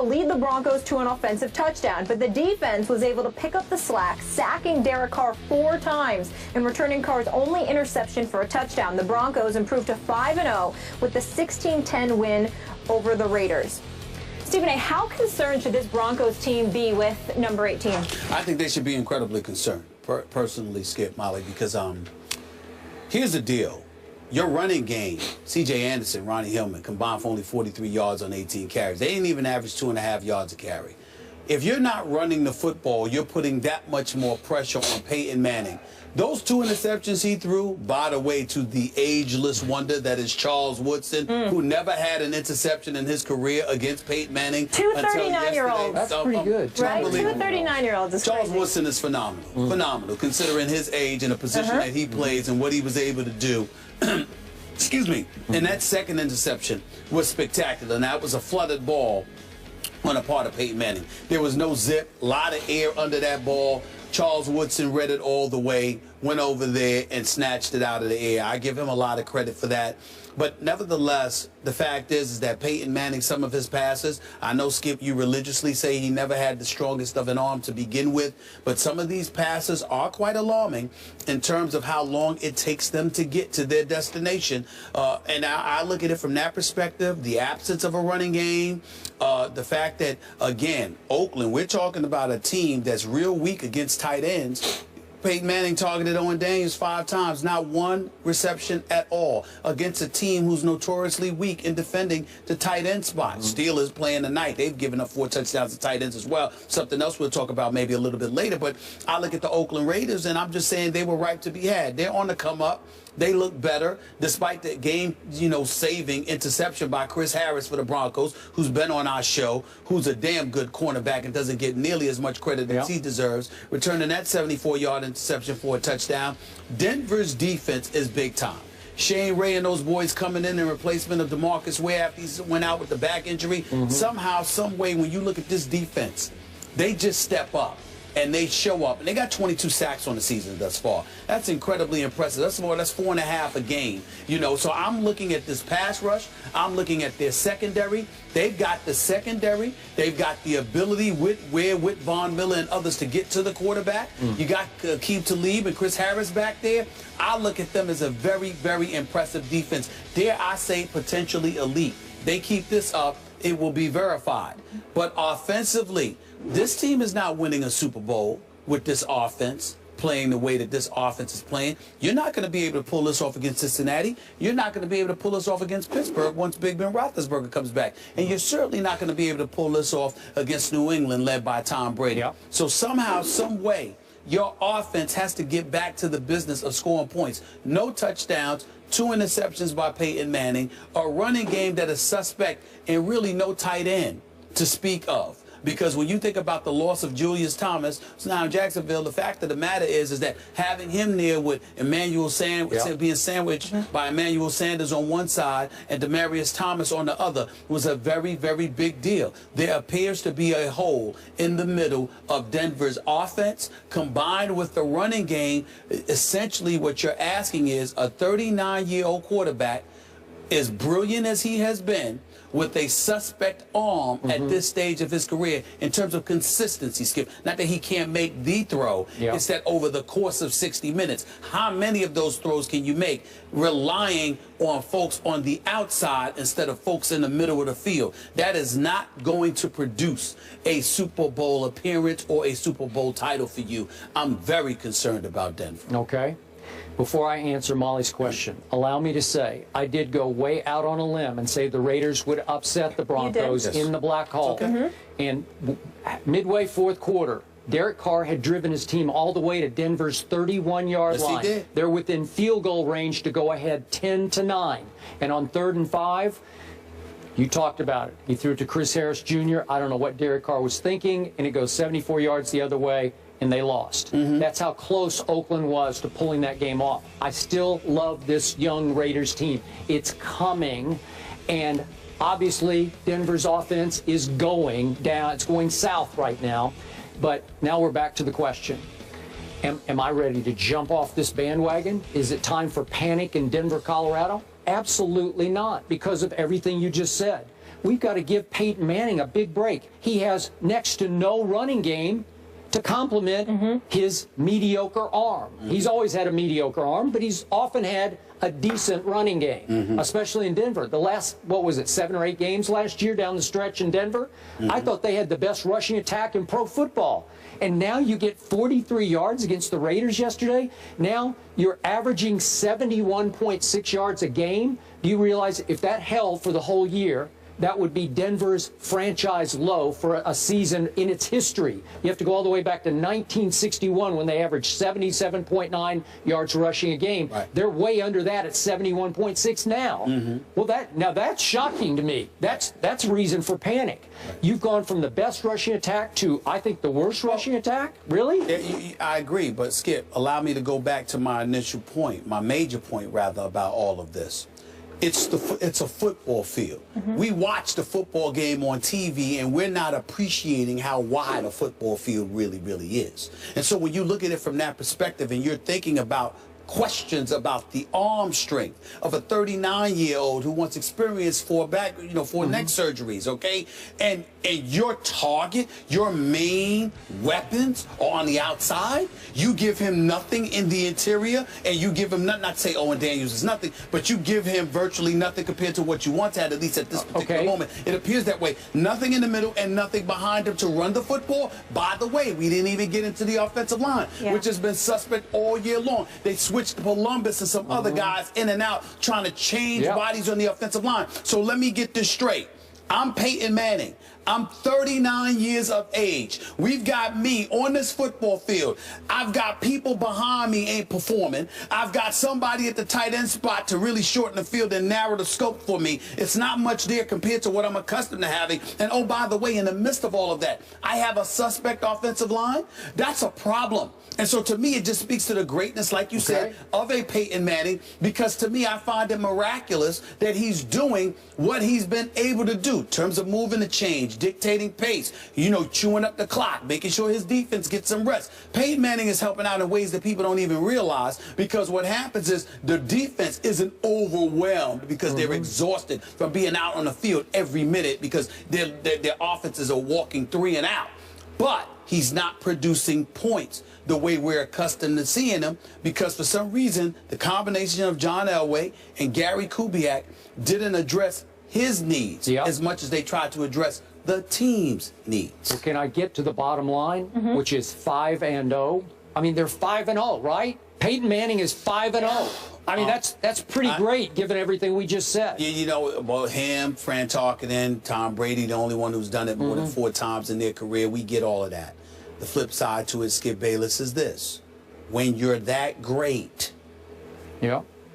to lead the Broncos to an offensive touchdown, but the defense was able to pick up the slack, sacking Derek Carr 4 times and returning Carr's only interception for a touchdown. The Broncos improved to 5-0 with the 16-10 win over the Raiders. Stephen A., how concerned should this Broncos team be with number 18? I think they should be incredibly concerned, personally, Skip, Molly, because here's the deal. Your running game, C.J. Anderson, Ronnie Hillman, combined for only 43 yards on 18 carries. They didn't even average 2.5 yards a carry. If you're not running the football, you're putting that much more pressure on Peyton Manning. Those 2 interceptions he threw, by the way, to the ageless wonder that is Charles Woodson, who never had an interception in his career against Peyton Manning. 2 39-year-olds. That's pretty good. Right? 2 39-year-olds is Charles crazy. Woodson is phenomenal. Phenomenal, considering his age and the position that he plays and what he was able to do. Excuse me. And that second interception was spectacular. And that was a flooded ball on the part of Peyton Manning. There was no zip, a lot of air under that ball. Charles Woodson read it all the way, went over there and snatched it out of the air. I give him a lot of credit for that. But nevertheless, the fact is that Peyton Manning, some of his passes, I know, Skip, you religiously say he never had the strongest of an arm to begin with, but some of these passes are quite alarming in terms of how long it takes them to get to their destination. And I look at it from that perspective, the absence of a running game, the fact that, again, Oakland, we're talking about a team that's real weak against tight ends. Peyton Manning targeted Owen Daniels 5 times, not 1 reception at all, against a team who's notoriously weak in defending the tight end spot. Steelers playing tonight. They've given up 4 touchdowns to tight ends as well. Something else we'll talk about maybe a little bit later. But I look at the Oakland Raiders, and I'm just saying they were ripe to be had. They're on the come up. They look better, despite the game, saving interception by Chris Harris for the Broncos, who's been on our show, who's a damn good cornerback and doesn't get nearly as much credit as he deserves, returning that 74-yard interception for a touchdown. Denver's defense is big time. Shane Ray and those boys coming in replacement of DeMarcus Ware after he went out with the back injury. Somehow, some way, when you look at this defense, they just step up. And they show up, and they got 22 sacks on the season thus far. That's incredibly impressive. That's 4.5 a game, So I'm looking at this pass rush. I'm looking at their secondary. They've got the secondary. They've got the ability with Von Miller and others to get to the quarterback. You got Aqib Talib and Chris Harris back there. I look at them as a very, very impressive defense. Dare I say potentially elite. They keep this up, it will be verified. But offensively, this team is not winning a Super Bowl with this offense playing the way that this offense is playing. You're not going to be able to pull this off against Cincinnati. You're not going to be able to pull this off against Pittsburgh once Big Ben Roethlisberger comes back. And you're certainly not going to be able to pull this off against New England led by Tom Brady. So somehow, some way, your offense has to get back to the business of scoring points. No touchdowns, 2 interceptions by Peyton Manning, a running game that is suspect, and really no tight end to speak of. Because when you think about the loss of Julius Thomas, now in Jacksonville, the fact of the matter is that having him there with Emmanuel Sanders, being sandwiched by Emmanuel Sanders on one side and Demaryius Thomas on the other was a very, very big deal. There appears to be a hole in the middle of Denver's offense combined with the running game. Essentially what you're asking is a 39-year-old quarterback, as brilliant as he has been, with a suspect arm at this stage of his career in terms of consistency, Skip. Not that he can't make the throw. It's that over the course of 60 minutes, how many of those throws can you make relying on folks on the outside instead of folks in the middle of the field? That is not going to produce a Super Bowl appearance or a Super Bowl title for you. I'm very concerned about Denver. Okay. Before I answer Molly's question, allow me to say I did go way out on a limb and say the Raiders would upset the Broncos in the Black Hole. And midway 4th quarter, Derek Carr had driven his team all the way to Denver's 31-yard line. He did. They're within field goal range to go ahead 10-9. And on 3rd and 5, you talked about it. He threw it to Chris Harris Jr. I don't know what Derek Carr was thinking, and it goes 74 yards the other way, and they lost. That's how close Oakland was to pulling that game off. I still love this young Raiders team. It's coming, and obviously Denver's offense is going down. It's going south right now. But now we're back to the question. Am I ready to jump off this bandwagon? Is it time for panic in Denver, Colorado? Absolutely not, because of everything you just said. we've got to give Peyton Manning a big break. He has next to no running game to complement his mediocre arm. He's always had a mediocre arm, but he's often had a decent running game, especially in Denver. The last, what was it, 7 or 8 games last year down the stretch in Denver? I thought they had the best rushing attack in pro football. And now you get 43 yards against the Raiders yesterday. Now you're averaging 71.6 yards a game. Do you realize if that held for the whole year, that would be Denver's franchise low for a season in its history? You have to go all the way back to 1961 when they averaged 77.9 yards rushing a game. Right. They're way under that at 71.6 now. Well, that's shocking to me. That's reason for panic. Right. You've gone from the best rushing attack to, I think, the worst rushing attack? Really? Yeah, I agree, but Skip, allow me to go back to my initial point, my major point, rather, about all of this. It's a football field. We watch the football game on TV, and we're not appreciating how wide a football field really, really is. And so when you look at it from that perspective and you're thinking about questions about the arm strength of a 39-year-old who wants experience for back, for neck surgeries, okay? And your target, your main weapons are on the outside. You give him nothing in the interior, and you give him not to say Owen Daniels is nothing, but you give him virtually nothing compared to what you once had, at least at this particular moment. It appears that way. Nothing in the middle and nothing behind him to run the football. By the way, we didn't even get into the offensive line, which has been suspect all year long. They switched Columbus and some other guys in and out trying to change bodies on the offensive line. So let me get this straight. I'm Peyton Manning. I'm 39 years of age. We've got me on this football field. I've got people behind me ain't performing. I've got somebody at the tight end spot to really shorten the field and narrow the scope for me. It's not much there compared to what I'm accustomed to having. And oh, by the way, in the midst of all of that, I have a suspect offensive line. That's a problem. And so to me, it just speaks to the greatness, like you said, of a Peyton Manning, because to me, I find it miraculous that he's doing what he's been able to do in terms of moving the change, dictating pace, chewing up the clock, making sure his defense gets some rest. Peyton Manning is helping out in ways that people don't even realize, because what happens is the defense isn't overwhelmed because they're exhausted from being out on the field every minute because their offenses are walking 3 and out. But he's not producing points the way we're accustomed to seeing him, because for some reason the combination of John Elway and Gary Kubiak didn't address his needs as much as they tried to address the team's needs. So can I get to the bottom line, which is 5-0? I mean, they're 5-0, right? Peyton Manning is 5-0. I mean, that's pretty great given everything we just said. Well, him, Fran Tarkenton, Tom Brady, the only one who's done it more than 4 times in their career. We get all of that. The flip side to it, Skip Bayless, is this. When you're that great,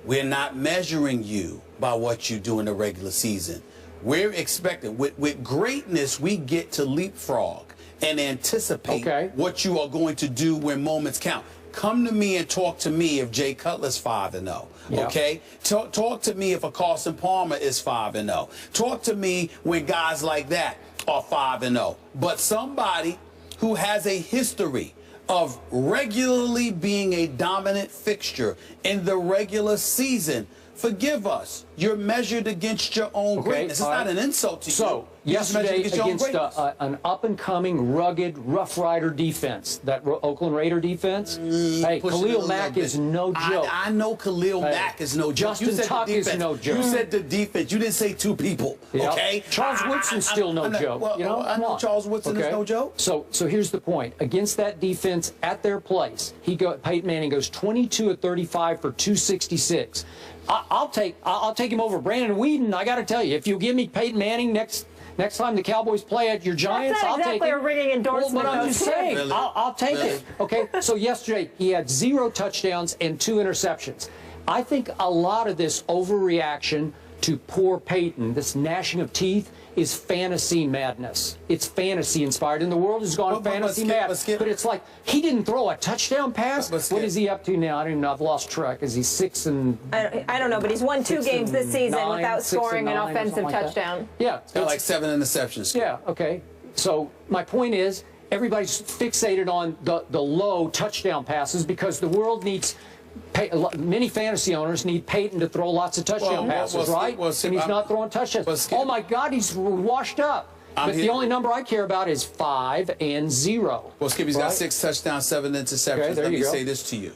we're not measuring you by what you do in the regular season. We're expecting, with greatness, we get to leapfrog and anticipate what you are going to do when moments count. Come to me and talk to me if Jay Cutler's 5-0, okay? Talk to me if a Carson Palmer is 5-0. Talk to me when guys like that are 5-0. But somebody who has a history of regularly being a dominant fixture in the regular season, forgive us. You're measured against your own greatness. It's not an insult to you. So, yesterday against an up-and-coming, rugged, Rough Rider defense, that Oakland Raider defense, hey, Khalil Mack is no joke. I know Khalil Mack is no joke. Justin Tuck is no joke. You said the defense. You didn't say 2 people, okay? Charles Woodson's still no joke. Well, I know Charles Woodson is no joke. So here's the point. Against that defense at their place, Peyton Manning goes 22 of 35 for 266. I'll take him over Brandon Weeden. I got to tell you, if you give me Peyton Manning next time the Cowboys play at your Giants, I'll take it. That's exactly a ringing endorsement. Well, but I'm just saying, really? I'll take it. Okay, so yesterday he had 0 touchdowns and 2 interceptions. I think a lot of this overreaction to poor Peyton, this gnashing of teeth, is fantasy madness. It's fantasy inspired, and the world has gone fantasy mad. But it's like, he didn't throw a touchdown pass. What is he up to now? I don't even know. I've lost track. Is he 6 and? I don't know, but he's won 2 games this season without scoring an offensive touchdown. Yeah, it's got like 7 interceptions. Yeah. Okay. So my point is, everybody's fixated on the low touchdown passes because the world needs Many fantasy owners need Peyton to throw lots of touchdown passes, right? And he's not throwing touchdowns. Oh, my God, he's washed up. But the only number I care about is 5 and 0. Well, Skippy's got 6 touchdowns, 7 interceptions. Okay, Let me say this to you.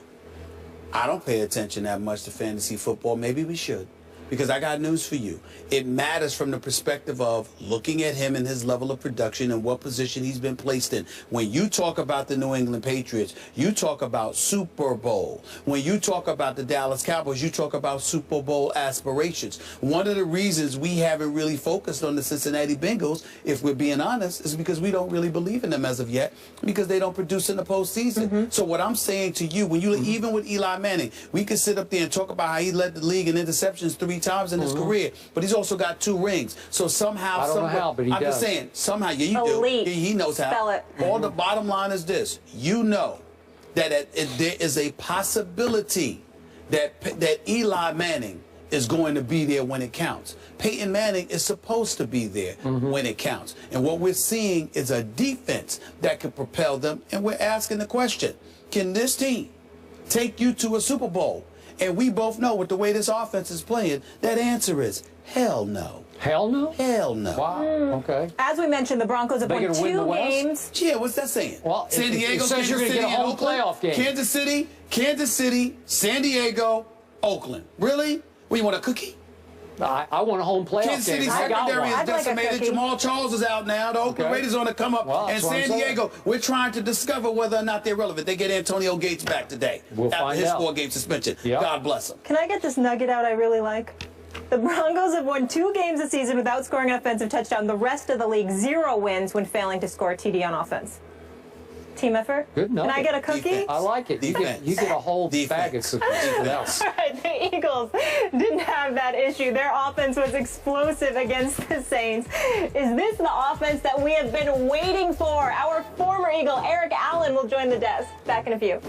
I don't pay attention that much to fantasy football. Maybe we should. Because I got news for you. It matters from the perspective of looking at him and his level of production and what position he's been placed in. When you talk about the New England Patriots, you talk about Super Bowl. When you talk about the Dallas Cowboys, you talk about Super Bowl aspirations. One of the reasons we haven't really focused on the Cincinnati Bengals, if we're being honest, is because we don't really believe in them as of yet, because they don't produce in the postseason. So what I'm saying to you, when you even with Eli Manning, we can sit up there and talk about how he led the league in interceptions 3 times in his career, but he's also got 2 rings. So somehow, I don't know how, but he I'm does. just saying, somehow, yeah, you Elite. do. He knows how. Spell it. All the bottom line is this: you know that there is a possibility that Eli Manning is going to be there when it counts. Peyton Manning is supposed to be there when it counts. And what we're seeing is a defense that can propel them. And we're asking the question: can this team take you to a Super Bowl? And we both know with the way this offense is playing, that answer is hell no. Hell no? Hell no. Wow. Okay. As we mentioned, the Broncos have won 2 games. Yeah, what's that saying? Well, San Diego, it says you're going to get a home playoff game. Kansas City, San Diego, Oakland. Really? What, you want a cookie? I want a home playoff Kansas City game. I got secondary one. is decimated. Jamal Charles is out now. The Oakland Raiders on the come up. Well, and San Diego, we're trying to discover whether or not they're relevant. They get Antonio Gates back today We'll after find his out. 4-game suspension. Yep. God bless him. Can I get this nugget out I really like? The Broncos have won 2 games this season without scoring an offensive touchdown. The rest of the league, 0 wins when failing to score a TD on offense. Team effort? Good nugget. Can I get a cookie? Defense. I like it. You get a whole bag of cookies. Defense. All right, the Eagles didn't have that issue. Their offense was explosive against the Saints. Is this the offense that we have been waiting for? Our former Eagle, Eric Allen, will join the desk. Back in a few.